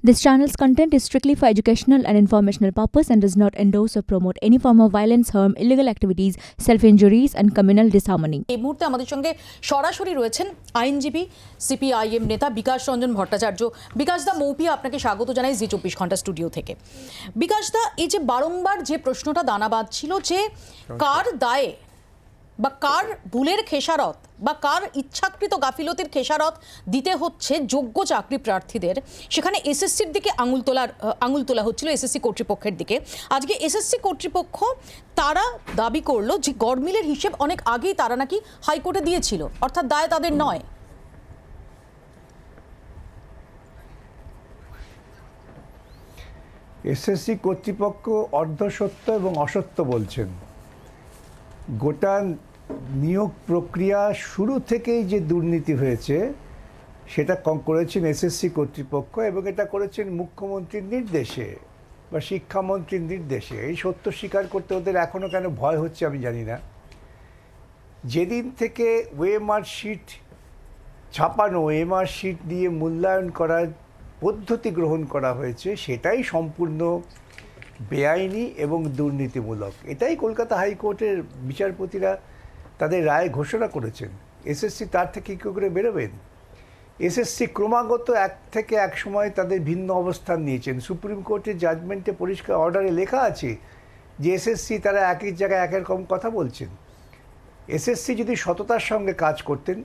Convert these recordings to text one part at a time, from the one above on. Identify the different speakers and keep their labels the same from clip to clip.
Speaker 1: This channel's content is strictly for educational and informational purpose and does not endorse or promote any form of violence, harm, illegal activities, self-injuries and communal disharmony.
Speaker 2: এই মুহূর্তে আমাদের সঙ্গে সরাসরি রয়েছেন আইনজীবী CPIM নেতা বিকাশ রঞ্জন ভট্টাচার্য। বিকাশ দা, মৌপিয়া আপনাকে স্বাগত জানাই জি 24 ঘন্টা স্টুডিও থেকে। বিকাশ দা, এই যে বারংবার যে প্রশ্নটা দানা বাঁধছিল যে কার দায়ে বা কার ভুলের খেসারত বা কার ইচ্ছাকৃত গাফিলতির খেসারত দিতে হচ্ছে যোগ্য চাকরি প্রার্থীদের, সেখানে এসএসসির দিকে আঙুল তোলা হচ্ছিল এসএসসি কর্তৃপক্ষের দিকে। আজকে এসএসসি কর্তৃপক্ষ তারা দাবি করলো যে গড়মিলের হিসেব অনেক আগেই তারা নাকি হাইকোর্টে দিয়েছিল, অর্থাৎ দায় তাদের নয়।
Speaker 3: এসএসসি কর্তৃপক্ষ অর্ধসত্য এবং অসত্য বলছেন। গোটা নিয়োগ প্রক্রিয়া শুরু থেকেই যে দুর্নীতি হয়েছে সেটা করেছেন এসএসসি কর্তৃপক্ষ, এবং এটা করেছেন মুখ্যমন্ত্রীর নির্দেশে বা শিক্ষামন্ত্রীর নির্দেশে। এই সত্য স্বীকার করতে ওদের এখনও কেন ভয় হচ্ছে আমি জানি না। যেদিন থেকে ওএমআর শিট ছাপানো, ওএমআর শিট দিয়ে মূল্যায়ন করার পদ্ধতি গ্রহণ করা হয়েছে সেটাই সম্পূর্ণ বেআইনি এবং দুর্নীতিমূলক। এটাই কলকাতা হাইকোর্টের বিচারপতিরা তাদের রায় ঘোষণা করেছেন। এসএসসি তার থেকে কী করে বেরোবেন? এসএসসি ক্রমাগত এক থেকে এক সময় তাদের ভিন্ন অবস্থান নিয়েছেন। সুপ্রিম কোর্টের জাজমেন্টে পরিষ্কার অর্ডারে লেখা আছে যে এসএসসি তারা একই জায়গায় এক রকম কথা বলছেন। এসএসসি যদি সততার সঙ্গে কাজ করতেন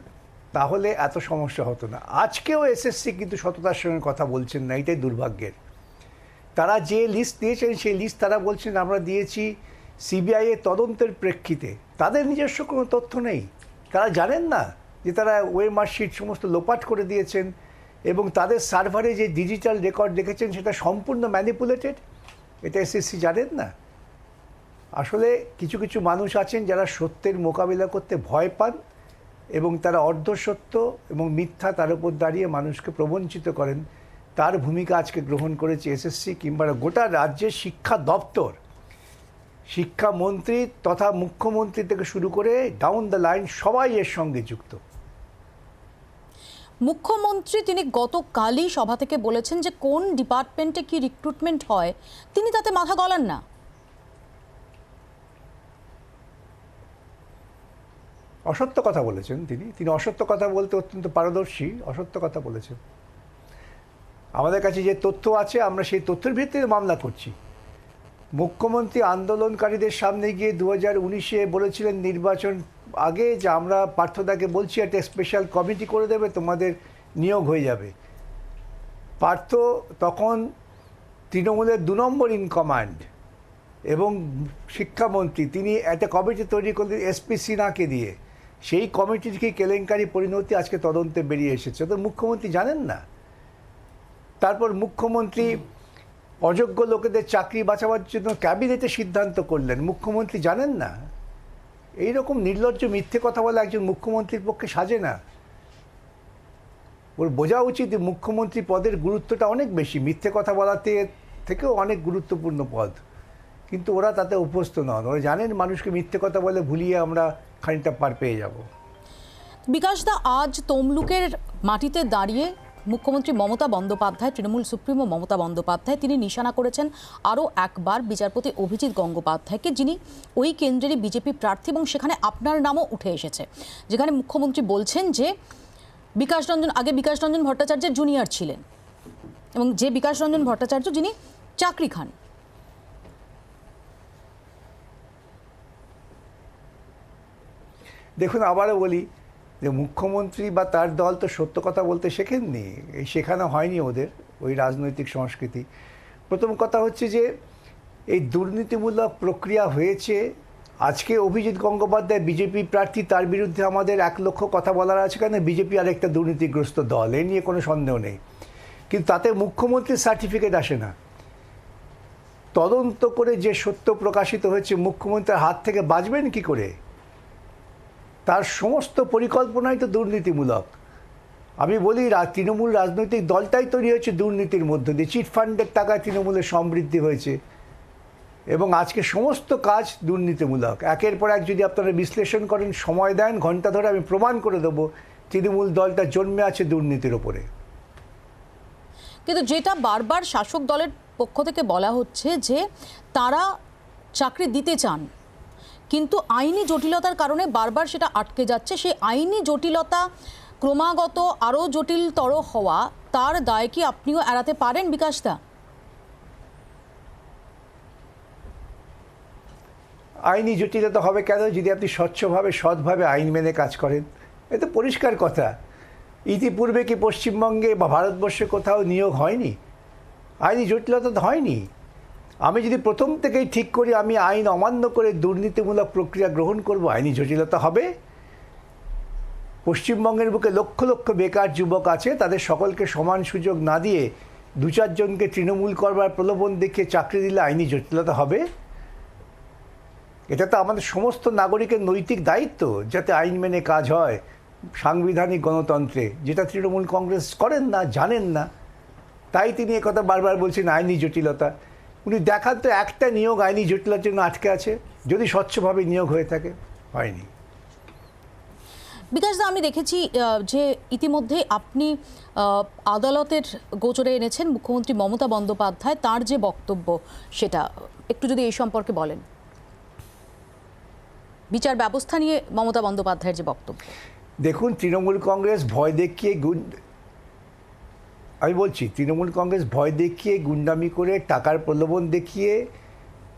Speaker 3: তাহলে এত সমস্যা হতো না। আজকেও এসএসসি কিন্তু সততার সঙ্গে কথা বলছেন না, এটাই দুর্ভাগ্যের। তারা যে লিস্ট দিয়েছেন সেই লিস্ট তারা বলছেন আমরা দিয়েছি সিবিআই এর তদন্তের প্রেক্ষিতে। তাদের নিজস্ব কোনো তথ্য নেই। তারা জানেন না যে তারা ওএমআর শিট সমস্ত লোপাট করে দিয়েছেন এবং তাদের সার্ভারে যে ডিজিটাল রেকর্ড রেখেছেন সেটা সম্পূর্ণ ম্যানিপুলেটেড। এটা এসএসসি জানেন না। আসলে কিছু কিছু মানুষ আছেন যারা সত্যের মোকাবিলা করতে ভয় পান এবং তারা অর্ধসত্য এবং মিথ্যা তার উপর দাঁড়িয়ে মানুষকে প্রবঞ্চিত করেন। তার ভূমিকা আজকে গ্রহণ করেছে এসএসসি কিংবা গোটা রাজ্যের শিক্ষা দপ্তর, শিক্ষামন্ত্রী তথা মুখ্যমন্ত্রী থেকে শুরু করে ডাউন দ্য লাইন সবাই এর সঙ্গে যুক্ত।
Speaker 2: মুখ্যমন্ত্রী তিনি গতকালই সভা থেকে বলেছেন যে কোন ডিপার্টমেন্টে কি রিক্রুটমেন্ট হয় তিনি তাতে মাথা গলান না।
Speaker 3: অসত্য কথা বলেছেন তিনি অসত্য কথা বলতে অত্যন্ত পারদর্শী। অসত্য কথা বলেছেন। আমাদের কাছে যে তথ্য আছে আমরা সেই তথ্যের ভিত্তিতে মামলা করছি। মুখ্যমন্ত্রী আন্দোলনকারীদের সামনে গিয়ে 2019-এ বলেছিলেন নির্বাচন আগে যে আমরা পার্থদাকে বলছি একটা স্পেশাল কমিটি করে দেবে, তোমাদের নিয়োগ হয়ে যাবে। পার্থ তখন তৃণমূলের 2 নম্বর ইন কমান্ড এবং শিক্ষামন্ত্রী, তিনি একটা কমিটি তৈরি করলেন এসপি সিনহাকে দিয়ে। সেই কমিটির কি কেলেঙ্কারি পরিণতি আজকে তদন্তে বেরিয়ে এসেছে। তো মুখ্যমন্ত্রী জানেন না। তারপর মুখ্যমন্ত্রী অযোগ্য লোকেদের চাকরি বাঁচাবার জন্য ক্যাবিনেটে সিদ্ধান্ত করলেন। মুখ্যমন্ত্রী জানেন না। এই রকম নির্লজ্জ মিথ্যে কথা বলে একজন মুখ্যমন্ত্রীর পক্ষে সাজে না। ওর বোঝা উচিত মুখ্যমন্ত্রী পদের গুরুত্বটা অনেক বেশি, মিথ্যে কথা বলাতে থেকেও অনেক গুরুত্বপূর্ণ পদ। কিন্তু ওরা তাতে অভ্যস্ত নন। ওরা জানেন মানুষকে মিথ্যে কথা বলে ভুলিয়ে আমরা খানিকটা পার পেয়ে যাব।
Speaker 2: বিকাশ দা, আজ তমলুকের মাটিতে দাঁড়িয়ে মুখ্যমন্ত্রী মমতা বন্দ্যোপাধ্যায়, তৃণমূল সুপ্রিমো মমতা বন্দ্যোপাধ্যায় তিনি নিশানা করেছেন আরও একবার বিচারপতি অভিজিৎ গঙ্গোপাধ্যায়কে, যিনি ওই কেন্দ্রেরই বিজেপি প্রার্থী এবং সেখানে আপনার নামও উঠে এসেছে। যেখানে মুখ্যমন্ত্রী বলছেন যে বিকাশ রঞ্জন ভট্টাচার্যের জুনিয়র ছিলেন এবং যে বিকাশ রঞ্জন ভট্টাচার্য যিনি চাকরি খান।
Speaker 3: দেখুন, আবারও বলি যে মুখ্যমন্ত্রী বা তার দল তো সত্য কথা বলতে শেখেননি। এই শেখানো হয়নি ওদের ওই রাজনৈতিক সংস্কৃতি। প্রথম কথা হচ্ছে যে এই দুর্নীতিমূলক প্রক্রিয়া হয়েছে। আজকে অভিজিৎ গঙ্গোপাধ্যায় বিজেপি প্রার্থী, তার বিরুদ্ধে আমাদের 1 লক্ষ কথা বলার আছে, কেন বিজেপি আরেকটা দুর্নীতিগ্রস্ত দল, এ নিয়ে কোনো সন্দেহ নেই। কিন্তু তাতে মুখ্যমন্ত্রীর সার্টিফিকেট আসে না। তদন্ত করে যে সত্য প্রকাশিত হয়েছে মুখ্যমন্ত্রীর হাত থেকে বাঁচবেন কি করে? তার সমস্ত পরিকল্পনাই তো দুর্নীতিমূলক। আমি বলি তৃণমূল রাজনৈতিক দলটাই তৈরি হয়েছে দুর্নীতির মধ্য দিয়ে। চিটফান্ডের টাকায় তৃণমূলের সমৃদ্ধি হয়েছে এবং আজকে সমস্ত কাজ দুর্নীতিমূলক। একের পর এক যদি আপনারা বিশ্লেষণ করেন, সময় দেন, ঘন্টা ধরে আমি প্রমাণ করে দেবো তৃণমূল দলটা জন্মে আছে দুর্নীতির ওপরে।
Speaker 2: কিন্তু যেটা বারবার শাসক দলের পক্ষ থেকে বলা হচ্ছে যে তারা চাকরি দিতে চান, কিন্তু আইনি জটিলতার কারণে বারবার সেটা আটকে যাচ্ছে। সেই আইনি জটিলতা ক্রমাগত আরও জটিলতর হওয়া, তার দায় কি আপনিও এড়াতে পারেন বিকাশদা?
Speaker 3: আইনি জটিলতা হবে কেন যদি আপনি স্বচ্ছভাবে সৎভাবে আইন মেনে কাজ করেন? এ তো পরিষ্কার কথা। ইতিপূর্বে কি পশ্চিমবঙ্গে বা ভারতবর্ষে কোথাও নিয়োগ হয়নি? আইনি জটিলতা তো হয়নি। আমি যদি প্রথম থেকেই ঠিক করি আমি আইন অমান্য করে দুর্নীতিমূলক প্রক্রিয়া গ্রহণ করব, আইনি জটিলতা হবে। পশ্চিমবঙ্গের বুকে লক্ষ লক্ষ বেকার যুবক আছে, তাদের সকলকে সমান সুযোগ না দিয়ে দু চারজনকে তৃণমূল করবার প্রলোভন দেখিয়ে চাকরি দিলে আইনি জটিলতা হবে? এটা তো আমাদের সমস্ত নাগরিকের নৈতিক দায়িত্ব যাতে আইন মেনে কাজ হয় সাংবিধানিক গণতন্ত্রে, যেটা তৃণমূল কংগ্রেস করেন না, জানেন না। তাই তিনি একথা বারবার বলছেন আইনি জটিলতা। উনি দেখান তো একটা নিয়োগ আইনি জটিলতার জন্য আটকে আছে, যদি স্বচ্ছভাবে নিয়োগ হয়ে থাকে। হয়নি।
Speaker 2: বিকাশদা, আমি দেখেছি যে ইতিমধ্যে আপনি আদালতের গোচরে এনেছেন মুখ্যমন্ত্রী মমতা বন্দ্যোপাধ্যায়, তার যে বক্তব্য সেটা একটু যদি এই সম্পর্কে বলেন। বিচার ব্যবস্থা নিয়ে মমতা বন্দ্যোপাধ্যায়ের যে বক্তব্য।
Speaker 3: দেখুন, তৃণমূল কংগ্রেস ভয় দেখিয়ে আমি বলছি তৃণমূল কংগ্রেস ভয় দেখিয়ে গুন্ডামি করে টাকার প্রলোভন দেখিয়ে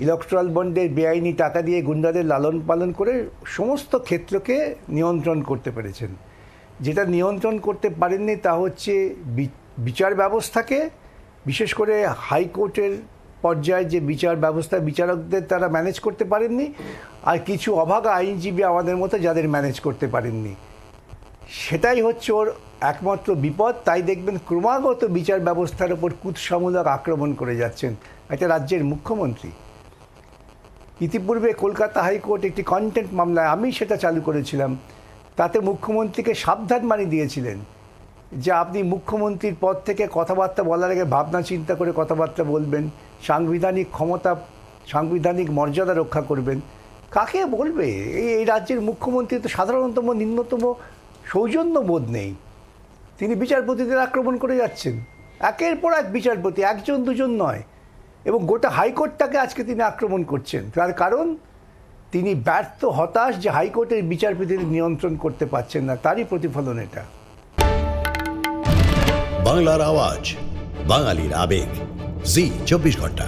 Speaker 3: ইলেকট্রাল বন্ডের বেআইনি টাকা দিয়ে গুন্ডাদের লালন পালন করে সমস্ত ক্ষেত্রকে নিয়ন্ত্রণ করতে পেরেছেন। যেটা নিয়ন্ত্রণ করতে পারেননি তা হচ্ছে বিচার ব্যবস্থাকে, বিশেষ করে হাইকোর্টের পর্যায়ে যে বিচার ব্যবস্থা, বিচারকদের তারা ম্যানেজ করতে পারেননি, আর কিছু অভাগা আইনজীবী আমাদের মতো যাদের ম্যানেজ করতে পারেননি। সেটাই হচ্ছে ওর একমাত্র বিপদ। তাই দেখবেন ক্রমাগত বিচার ব্যবস্থার ওপর কুৎসামূলক আক্রমণ করে যাচ্ছেন একটা রাজ্যের মুখ্যমন্ত্রী। ইতিপূর্বে কলকাতা হাইকোর্ট একটি কন্টেন্ট মামলায় আমি সেটা চালু করেছিলাম, তাতে মুখ্যমন্ত্রীকে সাবধান বাণী দিয়েছিলেন যে আপনি মুখ্যমন্ত্রীর পদ থেকে কথাবার্তা বলার আগে ভাবনা চিন্তা করে কথাবার্তা বলবেন, সাংবিধানিক ক্ষমতা, সাংবিধানিক মর্যাদা রক্ষা করবেন। কাকে বলবে? এই রাজ্যের মুখ্যমন্ত্রী তো সাধারণতম নিম্নতম সৌজন্য বোধ নেই। তিনি বিচারপতিদের আক্রমণ করে যাচ্ছেন, একের পর এক বিচারপতি, একজন দুজন নয়, এবং গোটা হাইকোর্টটাকে আজকে তিনি আক্রমণ করছেন। তার কারণ তিনি ব্যর্থ, হতাশ যে হাইকোর্টের বিচারপতিদের নিয়ন্ত্রণ করতে পারছেন না, তারই প্রতিফলন এটা।
Speaker 4: বাংলার আওয়াজ, বাঙালির আবেগ, জি 24 ঘন্টা।